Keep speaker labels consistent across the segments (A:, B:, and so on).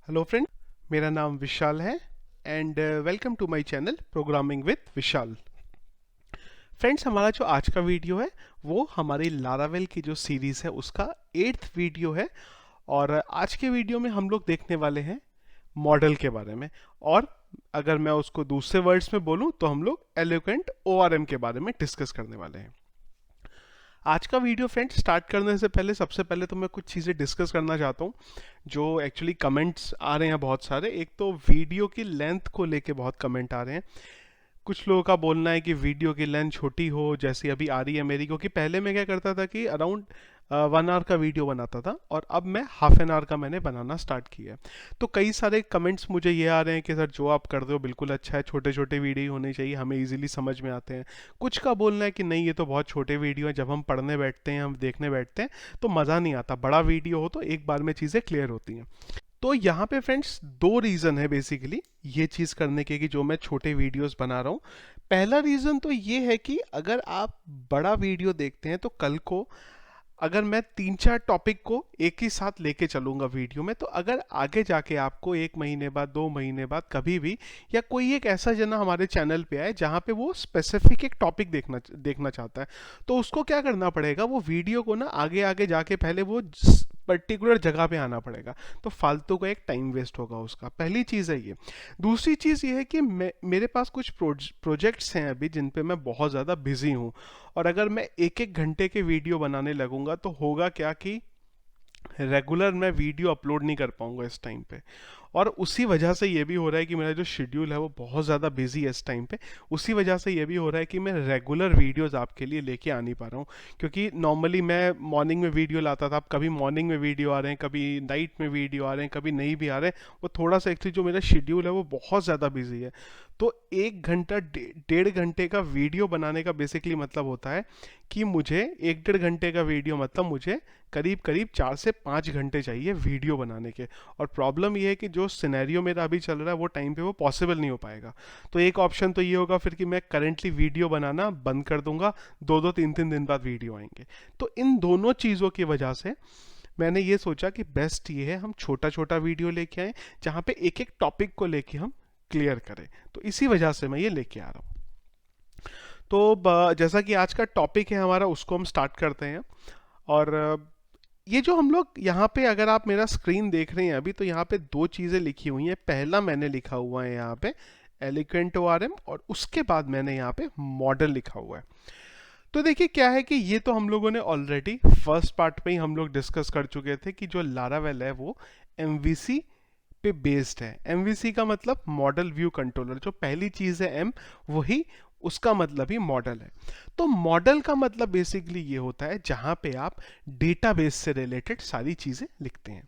A: Hello friend, मेरा नाम विशाल है and welcome to my channel programming with Vishal. Friends, हमारा जो आज का वीडियो है वो हमारी लारावेल की जो सीरीज़ है उसका 8th वीडियो है। और आज के वीडियो में हम लोग देखने वाले हैं मॉडल के बारे में। और अगर मैं उसको दूसरे वर्ड्स में बोलूं तो हम लोग एलोक्वेंट ओआरएम के बारे में डिस्कस करने वाले हैं। आज का वीडियो फ्रेंड्स स्टार्ट करने से पहले सबसे पहले तो मैं कुछ चीज़ें डिस्कस करना चाहता हूँ जो एक्चुअली कमेंट्स आ रहे हैं बहुत सारे। एक तो वीडियो की लेंथ को लेके बहुत कमेंट आ रहे हैं। कुछ लोगों का बोलना है कि वीडियो की लेंथ छोटी हो, जैसी अभी आ रही है मेरी, क्योंकि पहले मैं क्या करता था कि अराउंड 1 आवर का वीडियो बनाता था और अब मैं हाफ एन आवर का मैंने बनाना स्टार्ट किया है। तो कई सारे कमेंट्स मुझे ये आ रहे हैं कि सर जो आप कर रहे हो बिल्कुल अच्छा है, छोटे छोटे वीडियो होने चाहिए, हमें इजीली समझ में आते हैं। कुछ का बोलना है कि नहीं, ये तो बहुत छोटे वीडियो हैं, जब हम पढ़ने बैठते हैं, हम देखने बैठते हैं तो मज़ा नहीं आता। बड़ा वीडियो हो तो एक बार में चीज़ें क्लियर होती हैं। तो यहाँ पे फ्रेंड्स दो रीज़न है बेसिकली ये चीज़ करने के कि जो मैं छोटे वीडियोस बना रहा हूँ। पहला रीज़न तो ये है कि अगर आप बड़ा वीडियो देखते हैं तो कल को अगर मैं 3-4 टॉपिक को एक ही साथ लेके चलूंगा वीडियो में, तो अगर आगे जाके आपको 1 महीने बाद, 2 महीने बाद कभी भी, या कोई एक ऐसा जना हमारे चैनल पे आए जहाँ पे वो स्पेसिफिक एक टॉपिक देखना देखना चाहता है, तो उसको क्या करना पड़ेगा, वो वीडियो को ना आगे आगे जाके पहले वो पर्टिकुलर जगह पे आना पड़ेगा। तो फालतू का एक टाइम वेस्ट होगा उसका। पहली चीज़ है ये। दूसरी चीज़ ये है कि मेरे पास कुछ प्रोजेक्ट्स हैं अभी जिन पे मैं बहुत ज़्यादा बिजी हूँ। और अगर मैं एक एक घंटे के वीडियो बनाने लगूंगा तो होगा क्या कि रेगुलर मैं वीडियो अपलोड नहीं कर पाऊंगा इस टाइम पे। और उसी वजह से ये भी हो रहा है कि मेरा जो शेड्यूल है वो बहुत ज़्यादा बिजी है इस टाइम पे। उसी वजह से ये भी हो रहा है कि मैं रेगुलर वीडियोस आपके लिए लेके आ नहीं पा रहा हूँ। क्योंकि नॉर्मली मैं मॉर्निंग में वीडियो लाता था, अब कभी मॉर्निंग में वीडियो आ रहे हैं, कभी नाइट में वीडियो आ रहे हैं, कभी नहीं भी आ रहे हैं। वो थोड़ा सा एक्चुअली जो मेरा शेड्यूल है वो बहुत ज़्यादा बिजी है। तो 1 घंटा 1.5 घंटे का वीडियो बनाने का बेसिकली मतलब होता है कि मुझे 1-1.5 घंटे का वीडियो मतलब मुझे करीब करीब 4 से 5 घंटे चाहिए वीडियो बनाने के। और प्रॉब्लम ये है कि जो सिनेरियो मेरा अभी चल रहा है वो टाइम पे वो पॉसिबल नहीं हो पाएगा। तो एक ऑप्शन तो ये होगा फिर कि मैं करंटली वीडियो बनाना बंद कर दूंगा, 2-2 3-3 दिन बाद वीडियो आएंगे। तो इन दोनों चीज़ों की वजह से मैंने ये सोचा कि बेस्ट ये है हम छोटा छोटा वीडियो लेके आए जहाँ पे एक एक टॉपिक को लेके हम क्लियर करें। तो इसी वजह से मैं ये लेके आ रहा हूँ। तो जैसा कि आज का टॉपिक है हमारा, उसको हम स्टार्ट करते हैं। और ये जो हम लोग यहाँ पे, अगर आप मेरा स्क्रीन देख रहे हैं अभी, तो यहाँ पे दो चीज़ें लिखी हुई हैं। पहला मैंने लिखा हुआ है यहाँ पे एलिक्वेंट ओआरएम, और उसके बाद मैंने यहाँ पे मॉडल लिखा हुआ है। तो देखिए क्या है कि ये तो हम लोगों ने ऑलरेडी फर्स्ट पार्ट में ही हम लोग डिस्कस कर चुके थे कि जो लारावेल है वो एमवीसी पे बेस्ड है। एमवीसी का मतलब मॉडल व्यू कंट्रोलर। जो पहली चीज है एम, वही उसका मतलब ही मॉडल है। तो मॉडल का मतलब बेसिकली ये होता है जहां पे आप डेटाबेस से रिलेटेड सारी चीजें लिखते हैं।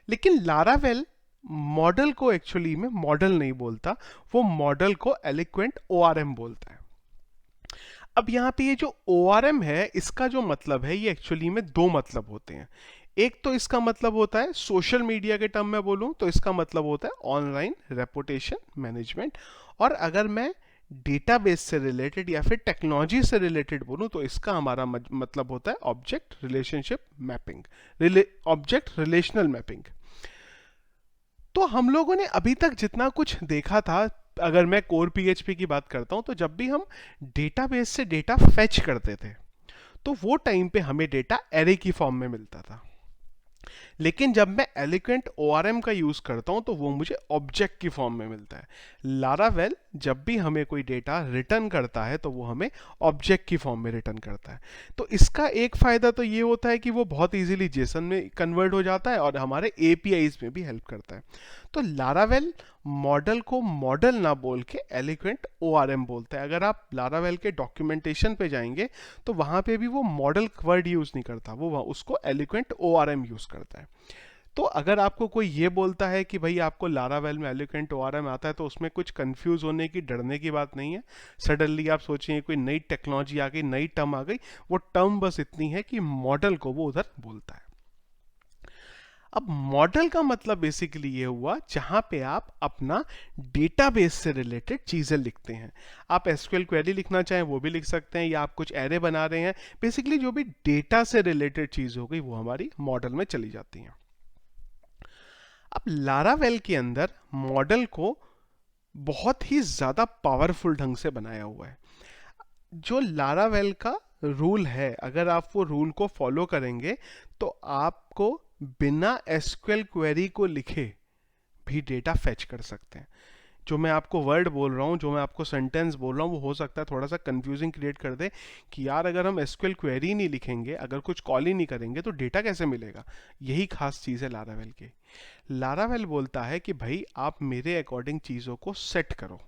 A: लेकिन लारावेल मॉडल को एक्चुअली में मॉडल नहीं बोलता, वो मॉडल को एलिक्वेंट ओआरएम बोलता है। अब यहाँ पे ये जो ORM है, इसका जो मतलब है ये एक्चुअली में दो मतलब होते हैं। एक तो इसका मतलब होता है, सोशल मीडिया के टर्म में बोलूं तो इसका मतलब होता है ऑनलाइन रेपुटेशन मैनेजमेंट। और अगर मैं डेटाबेस से रिलेटेड या फिर टेक्नोलॉजी से रिलेटेड बोलूं तो इसका हमारा मतलब होता है object relationship mapping, object relational mapping. तो हम लोगों ने अभी तक जितना कुछ देखा था, अगर मैं कोर पीएचपी की बात करता हूं तो जब भी हम डेटाबेस से डेटा फेच करते थे तो वो टाइम पे हमें डेटा एरे की फॉर्म में मिलता था। लेकिन जब मैं एलिक्वेंट ओआरएम का यूज करता हूं तो वो मुझे ऑब्जेक्ट की फॉर्म में मिलता है। लारावेल जब भी हमें कोई डेटा रिटर्न करता है तो वो हमें ऑब्जेक्ट की फॉर्म में रिटर्न करता है। तो इसका एक फायदा तो ये होता है कि वो बहुत इजीली जेसन में कन्वर्ट हो जाता है और हमारे एपीआईज में भी हेल्प करता है। तो लारावेल मॉडल को मॉडल ना बोल के एलिक्वेंट ओआरएम बोलता है। अगर आप लारावेल के डॉक्यूमेंटेशन पे जाएंगे तो वहां पे भी वो मॉडल वर्ड यूज नहीं करता, वो उसको एलिक्वेंट ओआरएम यूज करता है। तो अगर आपको कोई ये बोलता है कि भाई आपको लारावेल में एलिक्वेंट ओआरएम आता है, तो उसमें कुछ कंफ्यूज होने की, डरने की बात नहीं है। सडनली आप सोचिए कोई नई टेक्नोलॉजी आ गई, नई टर्म आ गई, वो टर्म बस इतनी है कि मॉडल को वो उधर बोलता है। अब मॉडल का मतलब बेसिकली ये हुआ जहां पे आप अपना डेटाबेस से रिलेटेड चीजें लिखते हैं। आप एसक्यूएल क्वेरी लिखना चाहें वो भी लिख सकते हैं, या आप कुछ एरे बना रहे हैं, बेसिकली जो भी डेटा से रिलेटेड चीज हो गई वो हमारी मॉडल में चली जाती हैं। अब लारावेल के अंदर मॉडल को बहुत ही ज़्यादा पावरफुल ढंग से बनाया हुआ है। जो लारावेल का रूल है, अगर आप वो रूल को फॉलो करेंगे तो आपको बिना एसक्यूएल क्वेरी को लिखे भी डेटा फेच कर सकते हैं। जो मैं आपको वर्ड बोल रहा हूँ, जो मैं आपको सेंटेंस बोल रहा हूँ, वो हो सकता है थोड़ा सा कंफ्यूजिंग क्रिएट कर दे कि यार अगर हम एसक्यूएल क्वेरी नहीं लिखेंगे, अगर कुछ कॉल ही नहीं करेंगे तो डेटा कैसे मिलेगा। यही खास चीज़ है लारावेल की। लारावेल बोलता है कि भाई आप मेरे अकॉर्डिंग चीज़ों को सेट करो।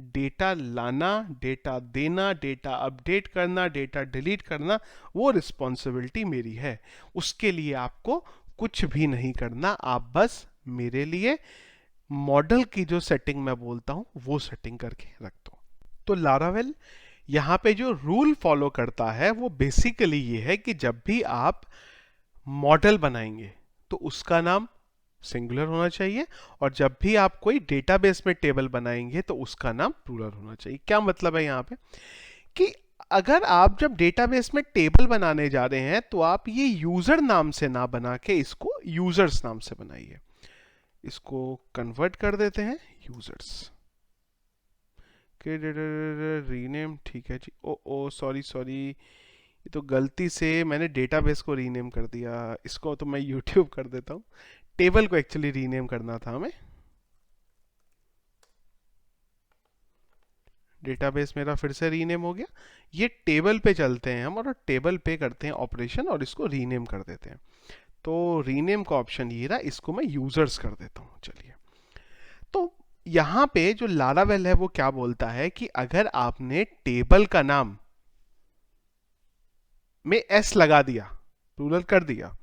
A: डेटा लाना, डेटा देना, डेटा अपडेट करना, डेटा डिलीट करना, वो रिस्पॉन्सिबिलिटी मेरी है। उसके लिए आपको कुछ भी नहीं करना, आप बस मेरे लिए मॉडल की जो सेटिंग मैं बोलता हूं वो सेटिंग करके रख दो। तो लारावेल यहां पे जो रूल फॉलो करता है वो बेसिकली ये है कि जब भी आप मॉडल बनाएंगे तो उसका नाम सिंगुलर होना चाहिए, और जब भी आप कोई डेटाबेस में टेबल बनाएंगे तो उसका नाम प्लूरल होना चाहिए। क्या मतलब है यहाँ पे कि अगर आप जब डेटाबेस में टेबल बनाने जा रहे हैं तो आप ये यूजर नाम से ना बना के इसको यूजर्स नाम से बनाइए। इसको कन्वर्ट कर देते हैं यूजर्स के रीनेम। ठीक है जी। ओ ओ सॉरी सॉरी, ये तो गलती से मैंने डेटाबेस को रीनेम कर दिया। इसको तो मैं यूट्यूब कर देता हूँ। टेबल को एक्चुअली रीनेम करना था हमें। डेटाबेस मेरा फिर से रीनेम हो गया। ये टेबल पे चलते हैं हम और टेबल पे करते हैं ऑपरेशन और इसको रीनेम कर देते हैं। तो रीनेम का ऑप्शन ये रहा, इसको मैं यूजर्स कर देता हूँ। चलिए, तो यहां पे जो लारावेल है वो क्या बोलता है कि अगर आपने टेबल का नाम में एस लगा दिया, प्लूरल कर दिया,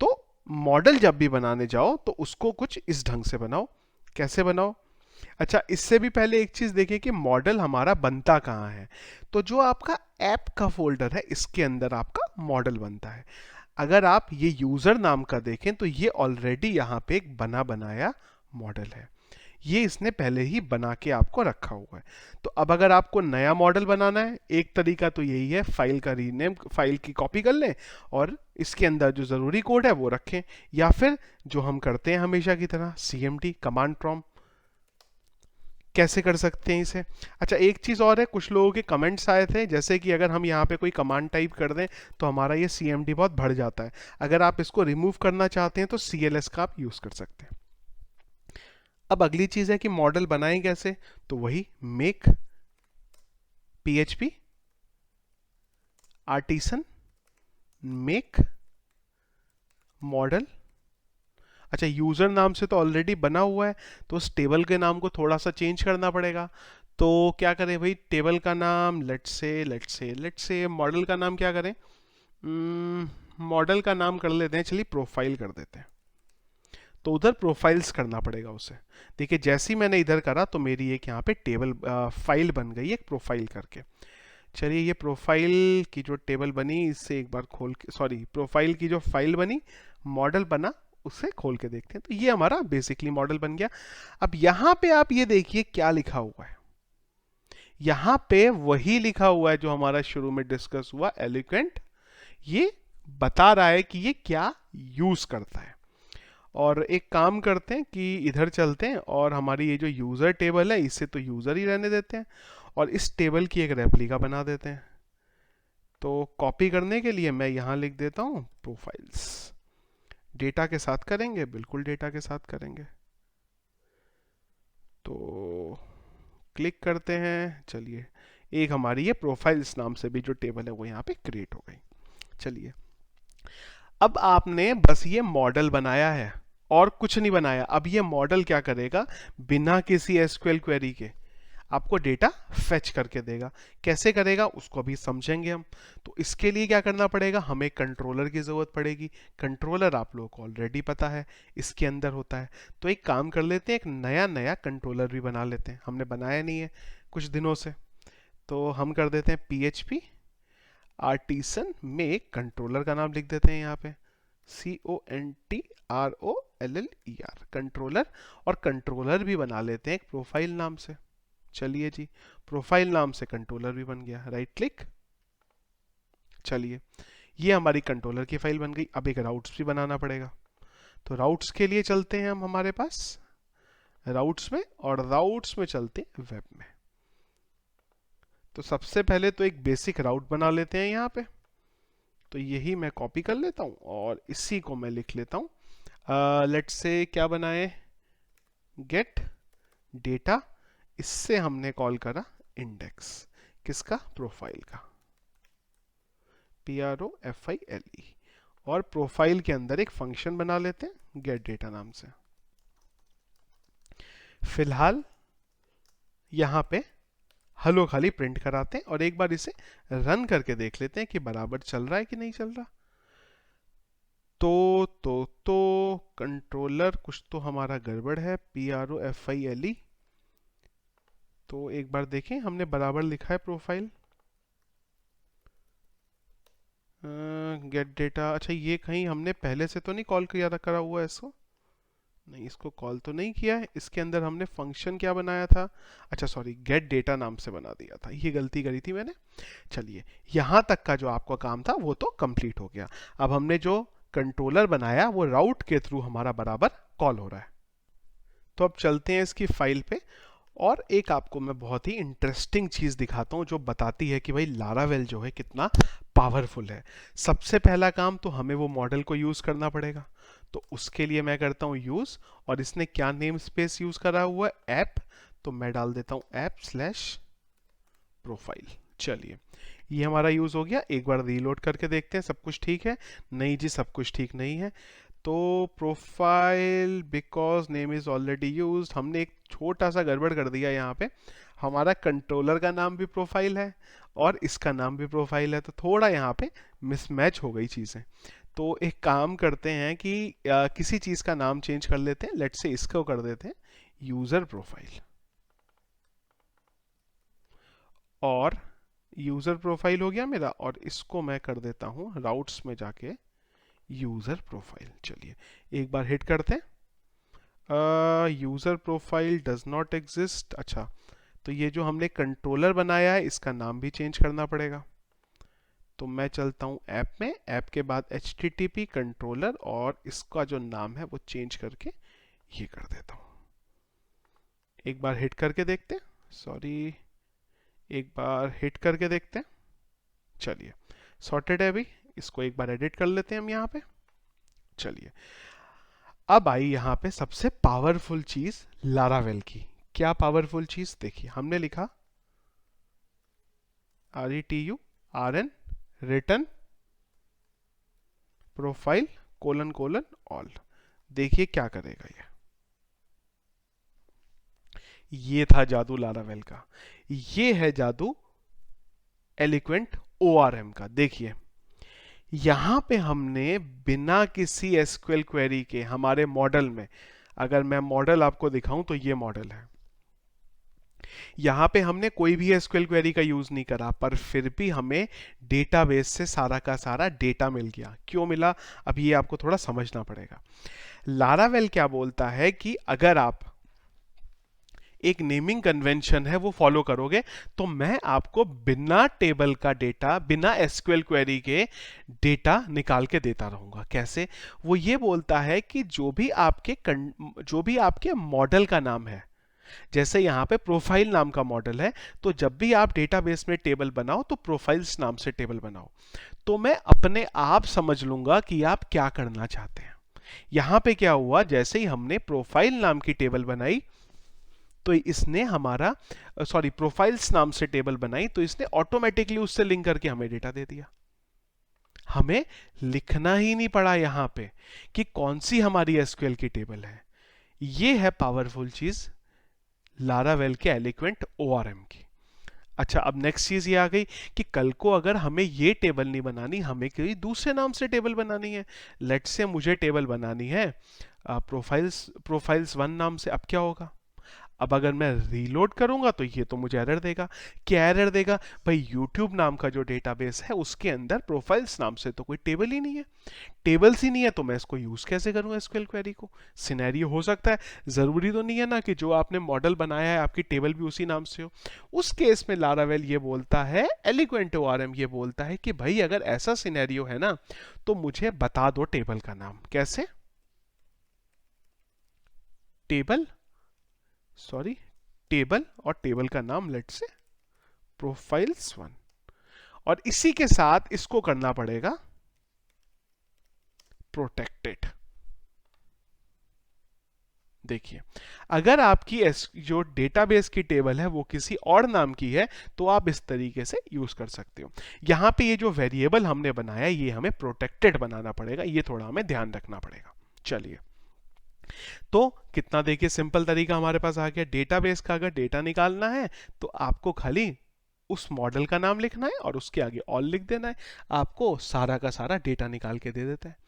A: तो मॉडल जब भी बनाने जाओ तो उसको कुछ इस ढंग से बनाओ। कैसे बनाओ? अच्छा, इससे भी पहले एक चीज देखें कि मॉडल हमारा बनता कहाँ है। तो जो आपका ऐप का फोल्डर है इसके अंदर आपका मॉडल बनता है। अगर आप ये यूजर नाम का देखें तो ये ऑलरेडी यहाँ पे एक बना बनाया मॉडल है। ये इसने पहले ही बना के आपको रखा हुआ है। तो अब अगर आपको नया मॉडल बनाना है, एक तरीका तो यही है, फाइल का रीनेम, फाइल की कॉपी कर लें और इसके अंदर जो ज़रूरी कोड है वो रखें, या फिर जो हम करते हैं हमेशा की तरह CMD कमांड प्रॉम्प्ट। कैसे कर सकते हैं इसे? अच्छा, एक चीज़ और है, कुछ लोगों के कमेंट्स आए थे जैसे कि अगर हम यहाँ पे कोई कमांड टाइप कर दें तो हमारा ये CMD बहुत बढ़ जाता है। अगर आप इसको रिमूव करना चाहते हैं तो CLS का आप यूज़ कर सकते हैं। अब अगली चीज है कि मॉडल बनाएं कैसे, तो वही make PHP artisan make model. अच्छा, यूजर नाम से तो ऑलरेडी बना हुआ है तो उस टेबल के नाम को थोड़ा सा चेंज करना पड़ेगा। तो क्या करें भाई, टेबल का नाम लेट्स से मॉडल का नाम क्या करें? मॉडल का नाम कर लेते हैं, चलिए प्रोफाइल कर देते हैं। तो उधर प्रोफाइल्स करना पड़ेगा उसे। देखिए, जैसे ही मैंने इधर करा तो मेरी एक यहाँ पे टेबल फाइल बन गई एक प्रोफाइल करके। चलिए, ये प्रोफाइल की जो टेबल बनी इससे एक बार खोल के, सॉरी, प्रोफाइल की जो फाइल बनी, मॉडल बना, उससे खोल के देखते हैं। तो ये हमारा बेसिकली मॉडल बन गया। अब यहाँ पे आप ये देखिए क्या लिखा हुआ है। यहाँ पे वही लिखा हुआ है जो हमारा शुरू में डिस्कस हुआ, एलोक्वेंट। ये बता रहा है कि ये क्या यूज करता है। और एक काम करते हैं कि इधर चलते हैं और हमारी ये जो यूज़र टेबल है इसे तो यूज़र ही रहने देते हैं और इस टेबल की एक रेप्लिका बना देते हैं। तो कॉपी करने के लिए मैं यहाँ लिख देता हूँ प्रोफाइल्स। डेटा के साथ करेंगे, बिल्कुल डेटा के साथ करेंगे। तो क्लिक करते हैं। चलिए, एक हमारी ये प्रोफाइल्स नाम से भी जो टेबल है वो यहाँ पे क्रिएट हो गई। चलिए, अब आपने बस ये मॉडल बनाया है और कुछ नहीं बनाया। अब ये मॉडल क्या करेगा, बिना किसी SQL क्वेरी के आपको डेटा फेच करके देगा। कैसे करेगा उसको अभी समझेंगे हम। तो इसके लिए क्या करना पड़ेगा, हमें कंट्रोलर की जरूरत पड़ेगी। कंट्रोलर आप लोगों को ऑलरेडी पता है इसके अंदर होता है। तो एक काम कर लेते हैं, एक नया कंट्रोलर भी बना लेते हैं। हमने बनाया नहीं है कुछ दिनों से, तो हम कर देते हैं PHP आर्टिसन में कंट्रोलर का नाम लिख देते हैं यहाँ पे, CONTROLLER कंट्रोलर। और कंट्रोलर भी बना लेते हैं एक प्रोफाइल नाम से। चलिए जी, प्रोफाइल नाम से कंट्रोलर भी बन गया। Right click. चलिए, ये हमारी कंट्रोलर की फाइल बन गई। अब एक राउट्स भी बनाना पड़ेगा। तो राउट्स के लिए चलते हैं हम हमारे पास राउट्स में, और राउट्स में चलते हैं वेब में। तो सबसे पहले तो एक बेसिक राउट बना लेते हैं यहाँ पे। तो यही मैं कॉपी कर लेता हूँ और इसी को मैं लिख लेता हूँ। लेट्स से क्या बनाए, गेट डेटा, इससे हमने कॉल करा इंडेक्स, किसका, प्रोफाइल का, PROFILE। और प्रोफाइल के अंदर एक फंक्शन बना लेते हैं गेट डेटा नाम से। फिलहाल यहां पे हेलो खाली प्रिंट कराते हैं और एक बार इसे रन करके देख लेते हैं कि बराबर चल रहा है कि नहीं चल रहा। तो कंट्रोलर कुछ तो हमारा गड़बड़ है, PROFILE। तो एक बार देखें, हमने बराबर लिखा है प्रोफाइल, गेट डेटा। अच्छा, ये कहीं हमने पहले से तो नहीं कॉल करा हुआ है इसको, नहीं इसको कॉल तो नहीं किया है। इसके अंदर हमने फंक्शन क्या बनाया था, अच्छा सॉरी, गेट डेटा नाम से बना दिया था, ये गलती करी थी मैंने। चलिए, यहाँ तक का जो आपका काम था वो तो कंप्लीट हो गया। अब हमने जो कंट्रोलर बनाया वो राउट के थ्रू हमारा बराबर कॉल हो रहा है। तो अब चलते हैं इसकी फाइल पे, और एक आपको मैं बहुत ही इंटरेस्टिंग चीज दिखाता हूं जो बताती है कि भाई लारावेल जो है कितना पावरफुल है। सबसे पहला काम तो हमें वो मॉडल को यूज करना पड़ेगा। तो उसके लिए मैं करता हूं यूज, और इसने क्या नेम स्पेस यूज करा हुआ है, ऐप। तो मैं डाल देता हूं ऐप/प्रोफाइल। चलिए, ये हमारा यूज हो गया। एक बार रीलोड करके देखते हैं सब कुछ ठीक है। नहीं जी, सब कुछ ठीक नहीं है। तो profile because name is already used, हमने एक छोटा सा गड़बड़ कर दिया यहाँ पे। हमारा कंट्रोलर का नाम भी प्रोफाइल है और इसका नाम भी प्रोफाइल है, तो थोड़ा यहाँ पे मिसमैच हो गई चीज़ें। तो एक काम करते हैं कि किसी चीज़ का नाम चेंज कर लेते हैं। लेट्स से इसको कर देते हैं यूज़र प्रोफाइल, और यूज़र प्रोफाइल हो गया मेरा, और इसको मैं कर देता हूँ राउट्स में जाके यूज़र प्रोफाइल। चलिए एक बार हिट करते हैं, user profile does not exist. अच्छा, तो ये जो हमने कंट्रोलर बनाया है इसका नाम भी चेंज करना पड़ेगा। तो मैं चलता हूँ ऐप में, ऐप के बाद HTTP कंट्रोलर, और इसका जो नाम है वो चेंज करके ये कर देता हूँ। एक बार हिट करके देखते हैं, सॉरी, एक बार हिट करके देखते हैं। चलिए, सॉर्टेड है अभी। इसको एक बार एडिट कर लेते हैं हम यहाँ पे। चलिए, अब आई यहाँ पे सबसे पावरफुल चीज लारावेल की। क्या पावरफुल चीज, देखिए हमने लिखा RETURN रिटर्न प्रोफाइल : ऑल। देखिए क्या करेगा ये था जादू लारावेल का। ये है जादू एलिक्वेंट ORM का। देखिए यहां पे हमने बिना किसी SQL क्वेरी के हमारे मॉडल में, अगर मैं मॉडल आपको दिखाऊं तो ये मॉडल है, यहां पे हमने कोई भी SQL क्वेरी का यूज नहीं करा, पर फिर भी हमें डेटाबेस से सारा का सारा डेटा मिल गया। क्यों मिला, अब ये आपको थोड़ा समझना पड़ेगा। लारावेल क्या बोलता है कि अगर आप एक नेमिंग कन्वेंशन है वो फॉलो करोगे तो मैं आपको बिना टेबल का डेटा, बिना SQL क्वेरी के डेटा निकाल के देता रहूंगा। कैसे, वो ये बोलता है कि जो भी आपके मॉडल का नाम है, जैसे यहाँ पे प्रोफाइल नाम का मॉडल है, तो जब भी आप डेटाबेस में टेबल बनाओ तो प्रोफाइल्स नाम से टेबल बनाओ। तो मैं अपने आप समझ लूंगा कि आप क्या करना चाहते हैं। यहां पे क्या हुआ, जैसे ही हमने प्रोफाइल नाम की टेबल बनाई तो इसने हमारा प्रोफाइल्स नाम से टेबल बनाई, तो इसने ऑटोमेटिकली उससे लिंक करके हमें डेटा दे दिया। हमें लिखना ही नहीं पड़ा यहां पे कि कौन सी हमारी SQL की टेबल है। ये है पावरफुल चीज लारावेल के एलिक्वेंट ORM की। अच्छा, अब नेक्स्ट चीज ये आ गई कि कल को अगर हमें ये टेबल नहीं बनानी, हमें कोई दूसरे नाम से टेबल बनानी है। लेट्स से मुझे टेबल बनानी है प्रोफाइल्स 1 नाम से। अब क्या होगा, अब अगर मैं रीलोड करूंगा तो ये तो मुझे एरर देगा। क्या एरर देगा भाई, YouTube नाम का जो डेटाबेस है उसके अंदर प्रोफाइल्स नाम से तो कोई टेबल ही नहीं है। टेबल्स ही नहीं है तो मैं इसको यूज कैसे करूंगा SQL क्वेरी को। सिनेरियो हो सकता है, जरूरी तो नहीं है ना कि जो आपने मॉडल बनाया है आपकी टेबल भी उसी नाम से हो। उस केस में लारावेल ये बोलता है, एलिक्वेंट ORM ये बोलता है कि भाई अगर ऐसा सिनेरियो है ना तो मुझे बता दो टेबल का नाम। कैसे, टेबल, सॉरी टेबल, और टेबल का नाम लेट्स से प्रोफाइल्स 1, और इसी के साथ इसको करना पड़ेगा प्रोटेक्टेड। देखिए, अगर आपकी जो डेटाबेस की टेबल है वो किसी और नाम की है तो आप इस तरीके से यूज कर सकते हो। यहां पे ये जो वेरिएबल हमने बनाया ये हमें प्रोटेक्टेड बनाना पड़ेगा, ये थोड़ा हमें ध्यान रखना पड़ेगा। चलिए, तो कितना देखिए सिंपल तरीका हमारे पास आ गया। डेटाबेस का अगर डेटा निकालना है तो आपको खाली उस मॉडल का नाम लिखना है और उसके आगे ऑल लिख देना है, आपको सारा का सारा डेटा निकाल के दे देता है।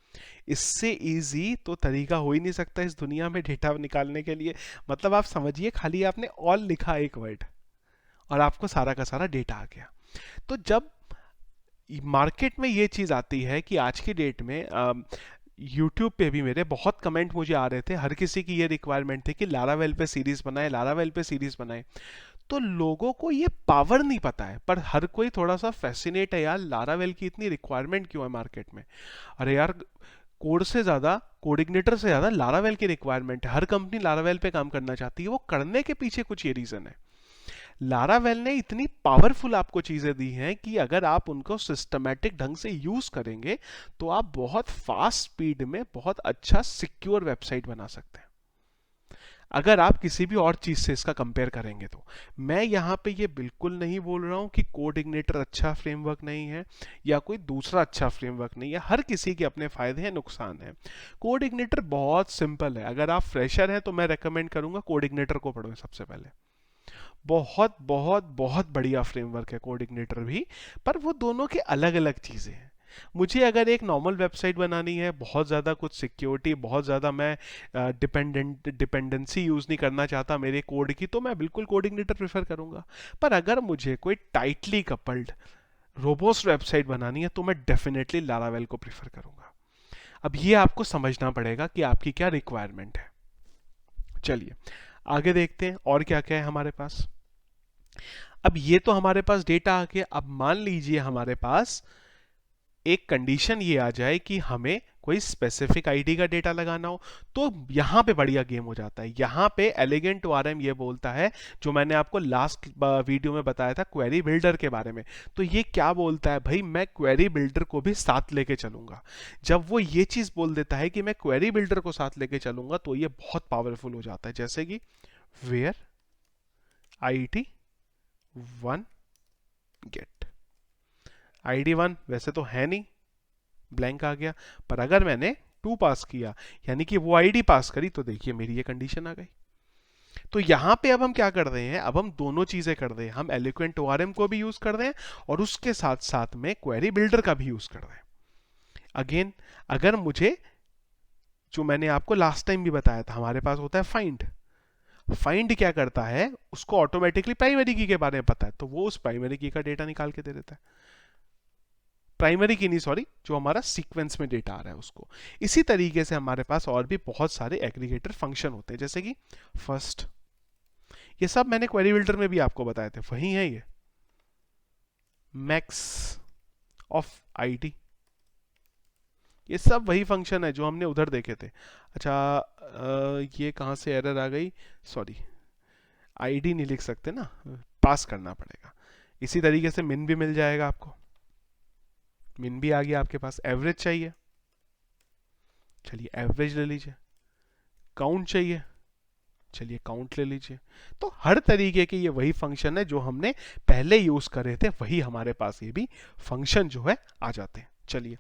A: इससे इजी तो तरीका हो ही नहीं सकता इस दुनिया में डेटा निकालने के लिए। मतलब आप समझिए, खाली आपने ऑल लिखा एक वर्ड और आपको सारा का सारा डेटा आ गया। तो जब मार्केट में ये चीज आती है कि आज की डेट में यूट्यूब पे भी मेरे बहुत कमेंट मुझे आ रहे थे, हर किसी की ये रिक्वायरमेंट थी कि लारावेल पे सीरीज बनाए, लारावेल पे सीरीज बनाए। तो लोगों को ये पावर नहीं पता है, पर हर कोई थोड़ा सा फैसिनेट है यार, लारावेल की इतनी रिक्वायरमेंट क्यों है मार्केट में। अरे यार, कोड से ज्यादा, कोडिग्नेटर से ज्यादा लारावेल की रिक्वायरमेंट है, हर कंपनी लारावेल पे काम करना चाहती है। वो करने के पीछे कुछ ये रीजन है। लारावेल ने इतनी पावरफुल आपको चीजें दी हैं कि अगर आप उनको सिस्टमैटिक ढंग से यूज करेंगे तो आप बहुत फास्ट स्पीड में बहुत अच्छा सिक्योर वेबसाइट बना सकते हैं, अगर आप किसी भी और चीज से इसका कंपेयर करेंगे तो। मैं यहां पे ये बिल्कुल नहीं बोल रहा हूं कि कोडिग्नेटर अच्छा फ्रेमवर्क नहीं है या कोई दूसरा अच्छा फ्रेमवर्क नहीं है, हर किसी के अपने फायदे हैं, नुकसान है। कोडिग्नेटर बहुत सिंपल है, अगर आप फ्रेशर हैं तो मैं रेकमेंड करूंगा कोडिग्नेटर को पढ़ो सबसे पहले। बहुत बहुत बहुत बढ़िया फ्रेमवर्क है कोडिग्नेटर भी, पर वो दोनों के अलग अलग चीजें हैं। मुझे अगर एक नॉर्मल वेबसाइट बनानी है, बहुत ज़्यादा कुछ सिक्योरिटी, बहुत ज़्यादा मैं डिपेंडेंसी यूज़ नहीं करना चाहता मेरे कोड की, तो मैं बिल्कुल कोडिग्नेटर प्रेफर करूंगा। पर अगर मुझे कोई टाइटली कपल्ड रोबोस्ट वेबसाइट बनानी है तो मैं डेफिनेटली लारावेल को प्रेफर करूंगा। अब ये आपको समझना पड़ेगा कि आपकी क्या रिक्वायरमेंट है। चलिए आगे देखते हैं और क्या क्या है हमारे पास। अब ये तो हमारे पास डेटा आ गया। अब मान लीजिए हमारे पास एक कंडीशन ये आ जाए कि हमें कोई स्पेसिफिक आईडी का डेटा लगाना हो, तो यहां पे बढ़िया गेम हो जाता है। यहां पे एलिगेंट ओआरएम ये बोलता है, जो मैंने आपको लास्ट वीडियो में बताया था क्वेरी बिल्डर के बारे में, तो ये क्या बोलता है भाई, मैं क्वेरी बिल्डर को भी साथ लेके चलूंगा। जब वो ये चीज बोल देता है कि मैं क्वेरी बिल्डर को साथ लेके चलूंगा तो ये बहुत पावरफुल हो जाता है। जैसे कि वेयर आईडी 1 गेट, आईडी 1 वैसे तो है नहीं, ब्लैंक आ गया, पर अगर मैंने 2 पास किया यानी कि वो आईडी पास करी, तो देखिए मेरी ये कंडीशन आ गई। तो यहां पे अब हम क्या कर रहे हैं, अब हम दोनों चीजें कर रहे हैं, हम एलोक्वेंट ओआरएम को भी यूज कर रहे हैं और उसके साथ साथ में क्वेरी बिल्डर का भी यूज कर रहे हैं। अगेन, अगर मुझे, जो मैंने आपको लास्ट टाइम भी बताया था, हमारे पास होता है फाइंड। फाइंड क्या करता है, उसको ऑटोमेटिकली प्राइमरी की के बारे में पता है, तो वो उस प्राइमरी की का डेटा निकाल के दे देता है। प्राइमरी की नहीं, सॉरी, जो हमारा सीक्वेंस में डेटा आ रहा है उसको। इसी तरीके से हमारे पास और भी बहुत सारे एग्रीगेटर फंक्शन होते हैं, जैसे कि फर्स्ट, ये सब मैंने क्वेरी बिल्डर में भी आपको बताए थे, वही है ये। मैक्स ऑफ आईडी, ये सब वही फंक्शन है जो हमने उधर देखे थे। अच्छा, ये कहां से एरर आ गई, सॉरी, आईडी नहीं लिख सकते ना, पास करना पड़ेगा। इसी तरीके से मिन भी मिल जाएगा आपको, मिन भी आ गया आपके पास। एवरेज चाहिए, चलिए एवरेज ले लीजिए। काउंट चाहिए, चलिए काउंट ले लीजिए। तो हर तरीके के ये वही फंक्शन है जो हमने पहले यूज करे थे, वही हमारे पास ये भी फंक्शन जो है आ जाते हैं। चलिए,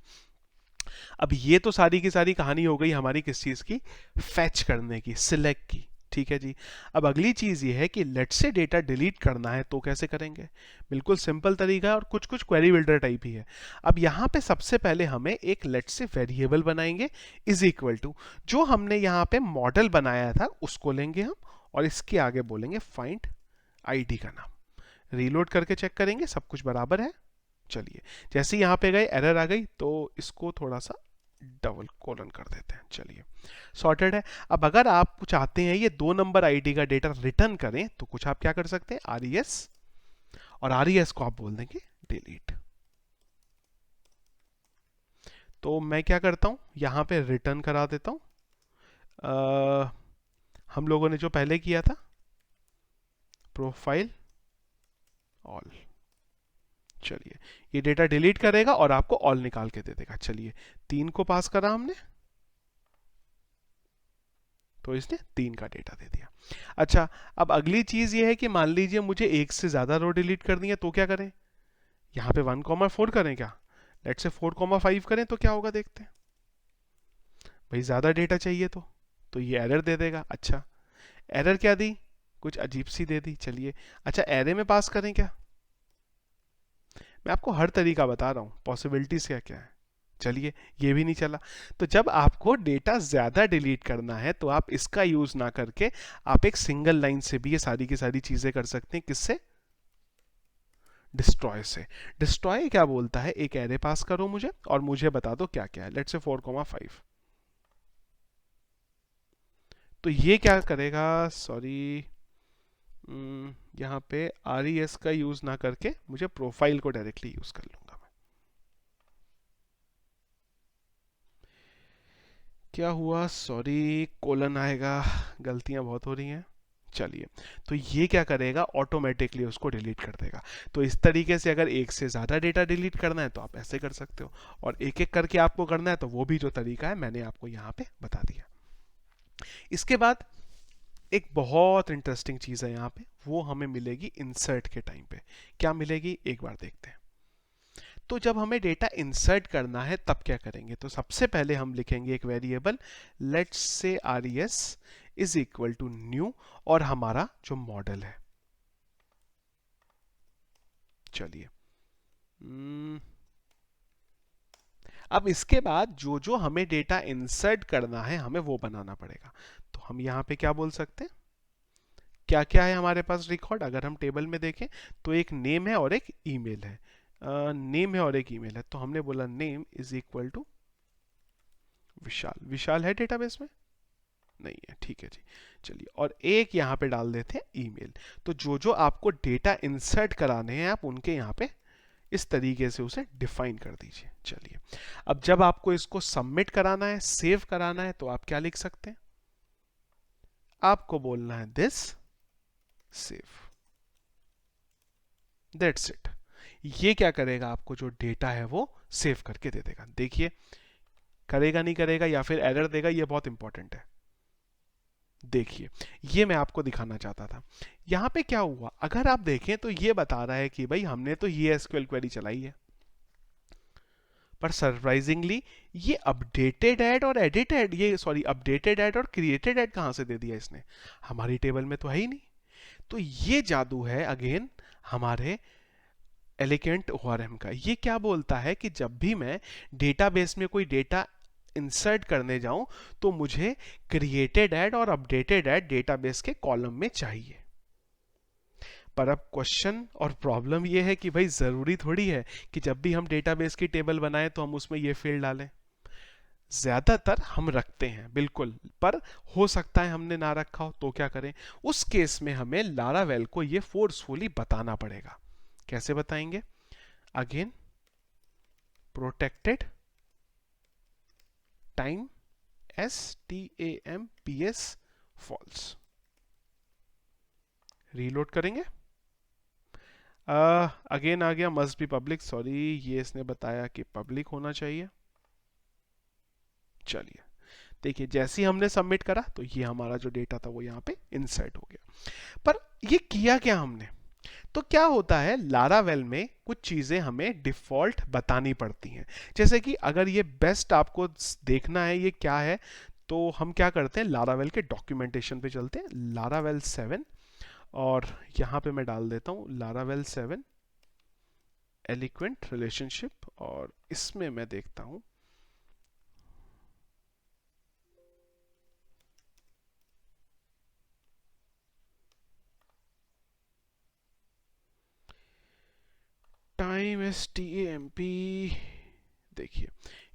A: अब ये तो सारी की सारी कहानी हो गई हमारी किस चीज की, फैच करने की, सिलेक्ट की। ठीक है जी। अब अगली चीज ये है कि लेट से डेटा डिलीट करना है तो कैसे करेंगे। बिल्कुल सिंपल तरीका है और कुछ कुछ क्वेरी बिल्डर टाइप ही है। अब यहाँ पे सबसे पहले हमें एक लेट से वेरिएबल बनाएंगे, इज इक्वल टू, जो हमने यहाँ पे मॉडल बनाया था उसको लेंगे हम, और इसके आगे बोलेंगे फाइंड आईडी का नाम। रीलोड करके चेक करेंगे सब कुछ बराबर है। चलिए, जैसे यहां पे गए एरर आ गई, तो इसको थोड़ा सा डबल कोलन कर देते हैं। चलिए, सॉर्टेड है। अब अगर आप चाहते हैं ये 2 नंबर आईडी का डेटा रिटर्न करें तो कुछ आप क्या कर सकते हैं, आरईएस, और आरईएस को आप बोल देंगे डिलीट। तो मैं क्या करता हूं, यहां पे रिटर्न करा देता हूं। हम लोगों ने जो पहले किया था, प्रोफाइल ऑल। चलिए, ये डेटा डिलीट करेगा और आपको ऑल निकाल के दे देगा। चलिए, 3 को पास करा हमने, तो इसने 3 का डेटा दे दिया। अच्छा, अब अगली चीज ये है कि मान लीजिए मुझे एक से ज्यादा रो डिलीट करनी है, तो क्या करें? यहाँ पे 1,4 करें क्या? लेट से 4,5 करें तो क्या होगा देखते हैं। भाई ज्यादा डेटा चाहिए तो ये एरर दे देगा। अच्छा, एरर क्या दी? कुछ अजीब सी दे दी। चलिए, अच्छा एरे में पास करें क्या? मैं आपको हर तरीका बता रहा हूँ, पॉसिबिलिटीज क्या क्या है। चलिए, ये भी नहीं चला। तो जब आपको डेटा ज्यादा डिलीट करना है तो आप इसका यूज ना करके आप एक सिंगल लाइन से भी ये सारी की सारी चीजें कर सकते हैं। किससे? डिस्ट्रॉय से। डिस्ट्रॉय क्या बोलता है? एक एरे पास करो मुझे और मुझे बता दो क्या क्या है। Let's say 4,5। तो ये क्या करेगा? सॉरी, यहाँ पे RES का यूज ना करके मुझे प्रोफाइल को डायरेक्टली यूज कर लूंगा मैं। क्या हुआ? सॉरी, कोलन आएगा, गलतियां बहुत हो रही हैं। चलिए, तो ये क्या करेगा? ऑटोमेटिकली उसको डिलीट कर देगा। तो इस तरीके से अगर एक से ज्यादा डेटा डिलीट करना है तो आप ऐसे कर सकते हो, और एक एक करके आपको करना है तो वो भी जो तरीका है मैंने आपको यहाँ पे बता दिया। इसके बाद एक बहुत इंटरेस्टिंग चीज है यहाँ पे, वो हमें मिलेगी इंसर्ट के टाइम पे। क्या मिलेगी एक बार देखते हैं। तो जब हमें डेटा इंसर्ट करना है तब क्या करेंगे? तो सबसे पहले हम लिखेंगे एक variable, let's say RES is equal to new, और हमारा जो मॉडल है। चलिए, अब इसके बाद जो जो हमें डेटा इंसर्ट करना है हमें वो बनाना पड़ेगा। तो हम यहाँ पे क्या बोल सकते हैं? क्या क्या है हमारे पास रिकॉर्ड? अगर हम टेबल में देखें तो एक नेम है और एक ईमेल है। नेम है और एक ईमेल है, तो हमने बोला नेम इज इक्वल टू विशाल। विशाल है डेटाबेस में? नहीं है, ठीक है जी। चलिए, और एक यहाँ पे डाल देते हैं ईमेल। तो जो जो आपको डेटा इंसर्ट कराने हैं आप उनके यहाँ पे इस तरीके से उसे डिफाइन कर दीजिए। चलिए, अब जब आपको इसको सबमिट कराना है, सेव कराना है, तो आप क्या लिख सकते हैं? आपको बोलना है दिस सेव। That's it. ये क्या करेगा? आपको जो डेटा है वो सेव करके दे देगा। देखिए, करेगा नहीं करेगा या फिर एरर देगा, ये बहुत इंपॉर्टेंट है। देखिए, ये मैं आपको दिखाना चाहता था। यहां पे क्या हुआ, अगर आप देखें तो ये बता रहा है कि भाई हमने तो ये एसक्यूएल क्वेरी चलाई है, पर सरप्राइजिंगली ये अपडेटेड ऐड और एडिटेड, ये सॉरी अपडेटेड ऐड और क्रिएटेड ऐड कहां से दे दिया इसने? हमारी टेबल में तो है ही नहीं। तो ये जादू है अगेन हमारे एलिगेंट ORM का। ये क्या बोलता है कि जब भी मैं डेटाबेस में कोई डेटा इंसर्ट करने जाऊं तो मुझे क्रिएटेड ऐड और अपडेटेड ऐड डेटाबेस के कॉलम में चाहिए। पर अब क्वेश्चन और प्रॉब्लम ये है कि भाई जरूरी थोड़ी है कि जब भी हम डेटाबेस की टेबल बनाएं तो हम उसमें ये फील्ड डालें। ज्यादातर हम रखते हैं बिल्कुल, पर हो सकता है हमने ना रखा हो, तो क्या करें? उस केस में हमें लारावेल को ये फोर्सफुली बताना पड़ेगा। कैसे बताएंगे? Again, protected time, STAMPS false. Reload करेंगे। अगेन आ गया मस्ट बी पब्लिक। सॉरी, ये इसने बताया कि पब्लिक होना चाहिए। चलिए, देखिए जैसे ही हमने सबमिट करा तो ये हमारा जो डेटा था वो यहाँ पे इंसर्ट हो गया। पर ये किया क्या हमने? तो क्या होता है, लारावेल में कुछ चीजें हमें डिफॉल्ट बतानी पड़ती हैं। जैसे कि अगर ये बेस्ट आपको देखना है ये क्या है, तो हम क्या करते हैं, लारावेल के डॉक्यूमेंटेशन पे चलते हैं, लारावेल 7, और यहाँ पे मैं डाल देता हूँ लारावेल 7 एलिक्वेंट रिलेशनशिप, और इसमें मैं देखता हूँ टाइम STAMP। देखिए,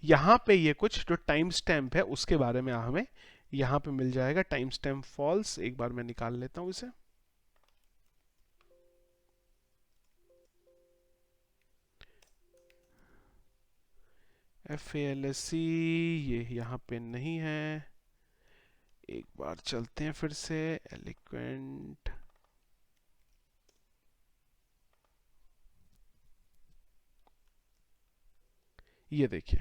A: यहाँ पे ये कुछ जो टाइम स्टैम्प है उसके बारे में हमें यहाँ पे मिल जाएगा। टाइम स्टैम्प फॉल्स, एक बार मैं निकाल लेता हूँ इसे। FALSC ये यहाँ पे नहीं है। एक बार चलते हैं फिर से एलिक्वेंट, ये देखिए,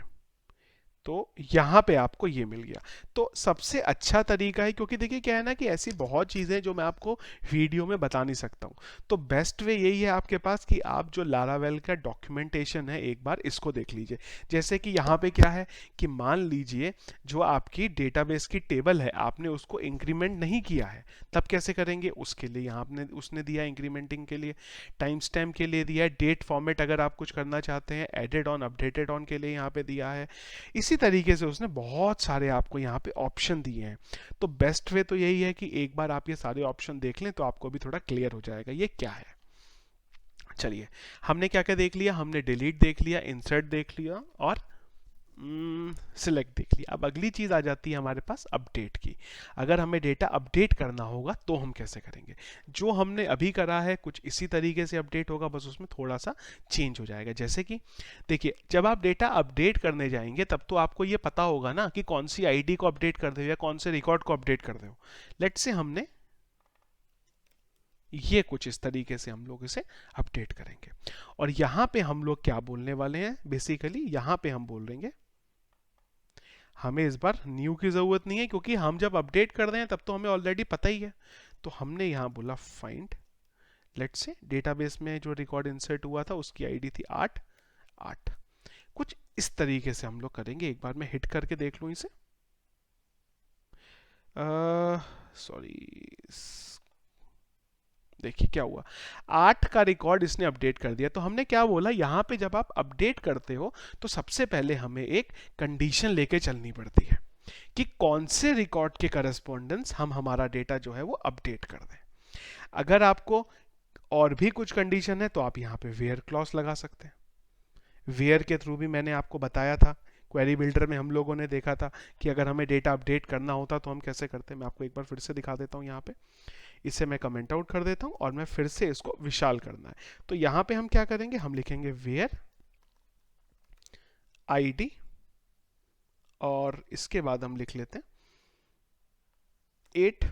A: तो यहाँ पे आपको ये मिल गया। तो सबसे अच्छा तरीका है, क्योंकि देखिए क्या है ना कि ऐसी बहुत चीज़ें जो मैं आपको वीडियो में बता नहीं सकता हूँ, तो बेस्ट वे यही है आपके पास कि आप जो लारावेल का डॉक्यूमेंटेशन है एक बार इसको देख लीजिए। जैसे कि यहाँ पे क्या है कि मान लीजिए जो आपकी डेटाबेस की टेबल है आपने उसको इंक्रीमेंट नहीं किया है, तब कैसे करेंगे? उसके लिए यहाँ आपने उसने दिया इंक्रीमेंटिंग के लिए, टाइम स्टैम्प के लिए दिया है, डेट फॉर्मेट अगर आप कुछ करना चाहते हैं, एडेड ऑन अपडेटेड ऑन के लिए यहाँ पे दिया है। इसी तरीके से उसने बहुत सारे आपको यहाँ पे ऑप्शन दिए हैं। तो बेस्ट वे तो यही है कि एक बार आप ये सारे ऑप्शन देख लें तो आपको भी थोड़ा क्लियर हो जाएगा ये क्या है। चलिए, हमने क्या क्या देख लिया? हमने डिलीट देख लिया, इंसर्ट देख लिया और सिलेक्ट देख लिया। अब अगली चीज आ जाती है हमारे पास अपडेट की। अगर हमें डेटा अपडेट करना होगा तो हम कैसे करेंगे? जो हमने अभी करा है कुछ इसी तरीके से अपडेट होगा, बस उसमें थोड़ा सा चेंज हो जाएगा। जैसे कि देखिए, जब आप डेटा अपडेट करने जाएंगे तब तो आपको ये पता होगा ना कि कौन सी आईडी को अपडेट कर दे या कौन से रिकॉर्ड को अपडेट कर दे। लेट्स से हमने ये कुछ इस तरीके से हम लोग इसे अपडेट करेंगे। और यहां पे हम लोग क्या बोलने वाले हैं? बेसिकली यहां पे हम बोल देंगे, हमें इस बार न्यू की जरूरत नहीं है, क्योंकि हम जब अपडेट कर रहे हैं तब तो हमें ऑलरेडी पता ही है। तो हमने यहां बोला फाइंड, लेट्स से डेटाबेस में जो रिकॉर्ड इंसर्ट हुआ था उसकी आईडी थी 8 कुछ इस तरीके से हम लोग करेंगे। एक बार मैं हिट करके देख लूं इसे, सॉरी, देखिए क्या हुआ, 8 का रिकॉर्ड इसने अपडेट कर दिया। तो हमने क्या बोला, यहां पे जब आप अपडेट करते हो तो सबसे पहले हमें एक कंडीशन लेके चलनी पड़ती है कि कौन से रिकॉर्ड के करस्पॉन्डेंस हम हमारा डेटा जो है वो अपडेट कर दें। अगर आपको और भी कुछ कंडीशन है तो आप यहाँ पे वेयर क्लॉज लगा सकते हैं। वेयर के थ्रू भी मैंने आपको बताया था, क्वेरी बिल्डर में हम लोगों ने देखा था कि अगर हमें डेटा अपडेट करना होता तो हम कैसे करते हैं। मैं आपको एक बार फिर से दिखा देता हूँ। यहाँ पे इसे मैं कमेंट आउट कर देता हूँ और मैं फिर से इसको विशाल करना है। तो यहाँ पे हम क्या करेंगे, हम लिखेंगे वेयर आईडी और इसके बाद हम लिख लेते हैं 8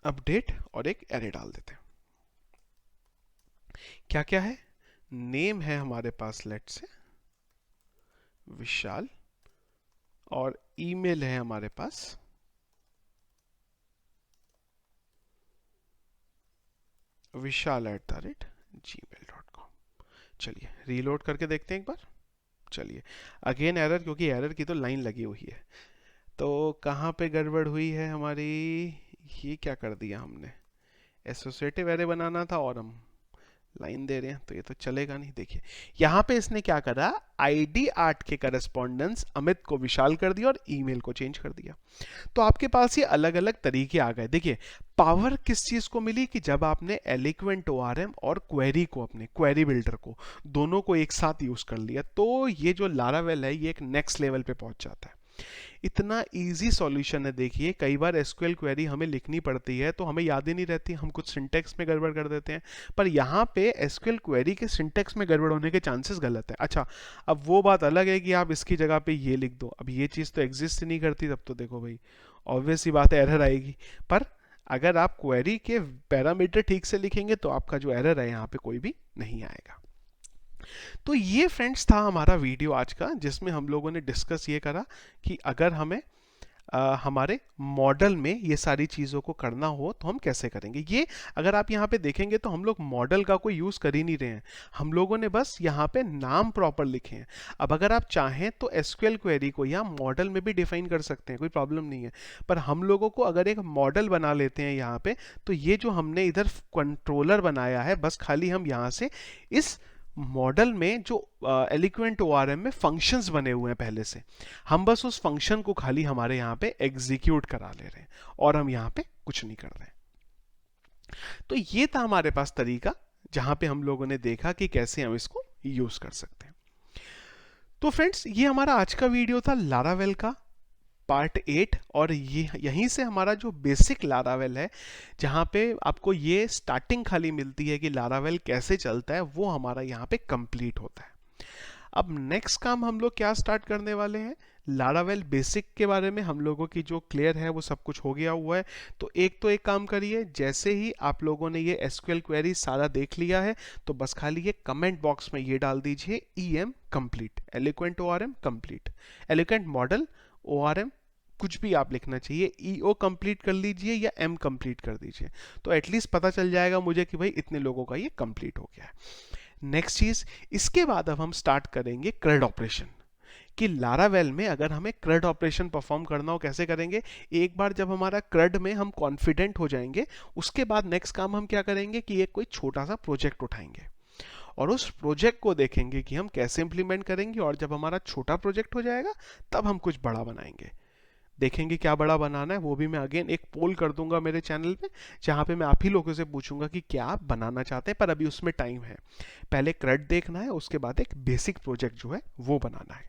A: अपडेट और एक एरे डाल देते हैं। क्या क्या है? नेम है हमारे पास लेट से विशाल और ईमेल है हमारे पास vishal@gmail.com। चलिए रीलोड करके देखते हैं एक बार। चलिए, अगेन एरर, क्योंकि एरर की तो लाइन लगी हुई है। तो कहाँ पे गड़बड़ हुई है हमारी? ये क्या कर दिया हमने, एसोसिएटिव एरे बनाना था और हम लाइन दे रहे हैं, तो ये तो चलेगा नहीं। देखिए यहाँ पे इसने क्या करा, आईडी 8 के करस्पॉन्डेंस अमित को विशाल कर दिया और ईमेल को चेंज कर दिया। तो आपके पास ये अलग अलग तरीके आ गए। देखिए पावर किस चीज को मिली कि जब आपने एलिक्वेंट ओआरएम और क्वेरी को, अपने क्वेरी बिल्डर को, दोनों को एक साथ यूज कर लिया, तो ये जो लारावेल है ये एक नेक्स्ट लेवल पे पहुंच जाता है। इतना इजी सॉल्यूशन है। देखिए कई बार एसक्यूएल क्वेरी हमें लिखनी पड़ती है तो हमें याद ही नहीं रहती, हम कुछ सिंटेक्स में गड़बड़ कर देते हैं, पर यहाँ पे एसक्यूएल क्वेरी के सिंटेक्स में गड़बड़ होने के चांसेस गलत है। अच्छा, अब वो बात अलग है कि आप इसकी जगह पे ये लिख दो, अब ये चीज़ तो एग्जिस्ट नहीं करती, तब तो देखो भाई ऑब्वियस ही बात है एरर आएगी। पर अगर आप क्वेरी के पैरामीटर ठीक से लिखेंगे तो आपका जो एरर है यहाँ पे कोई भी नहीं आएगा। तो ये फ्रेंड्स था हमारा वीडियो आज का, जिसमें हम लोगों ने डिस्कस ये करा कि अगर हमें हमारे मॉडल में ये सारी चीज़ों को करना हो तो हम कैसे करेंगे। ये अगर आप यहाँ पे देखेंगे तो हम लोग मॉडल का कोई यूज़ कर ही नहीं रहे हैं, हम लोगों ने बस यहाँ पे नाम प्रॉपर लिखे हैं। अब अगर आप चाहें तो एसक्यूएल क्वेरी को या मॉडल में भी डिफाइन कर सकते हैं, कोई प्रॉब्लम नहीं है। पर हम लोगों को अगर एक मॉडल बना लेते हैं यहाँ पे, तो ये जो हमने इधर कंट्रोलर बनाया है, बस खाली हम यहाँ से इस मॉडल में जो एलिक्वेंट ओआरएम में फंक्शंस बने हुए हैं पहले से, हम बस उस फंक्शन को खाली हमारे यहाँ पे एग्जीक्यूट करा ले रहे हैं और हम यहाँ पे कुछ नहीं कर रहे हैं। तो ये था हमारे पास तरीका जहां पे हम लोगों ने देखा कि कैसे हम इसको यूज कर सकते हैं। तो फ्रेंड्स ये हमारा आज का वीडियो था लारावेल का पार्ट 8, और ये यहीं से हमारा जो बेसिक लारावेल है, जहाँ पे आपको ये स्टार्टिंग खाली मिलती है कि लारावेल कैसे चलता है, वो हमारा यहाँ पे कंप्लीट होता है। अब नेक्स्ट काम हम लोग क्या स्टार्ट करने वाले हैं, लारावेल बेसिक के बारे में हम लोगों की जो क्लियर है वो सब कुछ हो गया हुआ है। तो एक काम करिए, जैसे ही आप लोगों ने ये एसक्यूएल क्वेरी सारा देख लिया है तो बस खाली ये कमेंट बॉक्स में ये डाल दीजिए EM complete, eloquent ORM complete, eloquent model ORM कुछ भी आप लिखना चाहिए, EO कंप्लीट कर लीजिए या M कंप्लीट कर दीजिए, तो एटलीस्ट पता चल जाएगा मुझे कि भाई इतने लोगों का ये कंप्लीट हो गया है। नेक्स्ट चीज, इसके बाद अब हम स्टार्ट करेंगे CRUD ऑपरेशन, कि लारावेल में अगर हमें CRUD ऑपरेशन परफॉर्म करना हो कैसे करेंगे। एक बार जब हमारा CRUD में हम कॉन्फिडेंट हो जाएंगे, उसके बाद नेक्स्ट काम हम क्या करेंगे कि एक कोई छोटा सा प्रोजेक्ट उठाएंगे और उस प्रोजेक्ट को देखेंगे कि हम कैसे इंप्लीमेंट करेंगे, और जब हमारा छोटा प्रोजेक्ट हो जाएगा तब हम कुछ बड़ा बनाएंगे। देखेंगे क्या बड़ा बनाना है, वो भी मैं अगेन एक पोल कर दूंगा मेरे चैनल पे, जहां पे मैं आप ही लोगों से पूछूंगा कि क्या आप बनाना चाहते हैं, पर अभी उसमें टाइम है। पहले CRUD देखना है, उसके बाद एक बेसिक प्रोजेक्ट जो है वो बनाना है।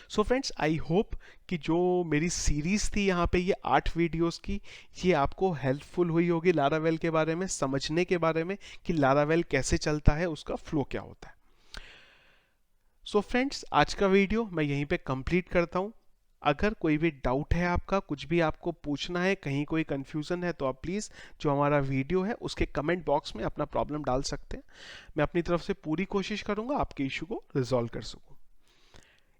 A: सो फ्रेंड्स, आई होप कि जो मेरी सीरीज थी यहाँ पे ये 8 वीडियोस की, ये आपको हेल्पफुल हुई होगी लारावेल के बारे में समझने के बारे में कि लारावेल कैसे चलता है, उसका फ्लो क्या होता है। सो फ्रेंड्स, आज का वीडियो मैं यहीं पे कंप्लीट करता हूँ। अगर कोई भी डाउट है आपका, कुछ भी आपको पूछना है, कहीं कोई कंफ्यूजन है, तो आप प्लीज़ जो हमारा वीडियो है उसके कमेंट बॉक्स में अपना प्रॉब्लम डाल सकते हैं। मैं अपनी तरफ से पूरी कोशिश करूंगा आपके इशू को रिजॉल्व कर सकूं।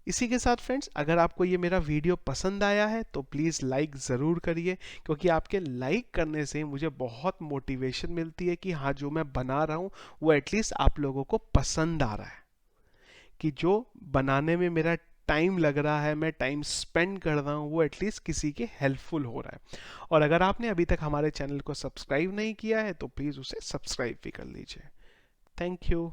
A: इसी के साथ फ्रेंड्स, अगर आपको ये मेरा वीडियो पसंद आया है तो प्लीज़ लाइक ज़रूर करिए, क्योंकि आपके लाइक करने से मुझे बहुत मोटिवेशन मिलती है कि हाँ, जो मैं बना रहा हूँ वो एटलीस्ट आप लोगों को पसंद आ रहा है, कि जो बनाने में मेरा टाइम लग रहा है, मैं टाइम स्पेंड कर रहा हूँ, वो एटलीस्ट किसी के हेल्पफुल हो रहा है। और अगर आपने अभी तक हमारे चैनल को सब्सक्राइब नहीं किया है तो प्लीज़ उसे सब्सक्राइब भी कर लीजिए। Thank you.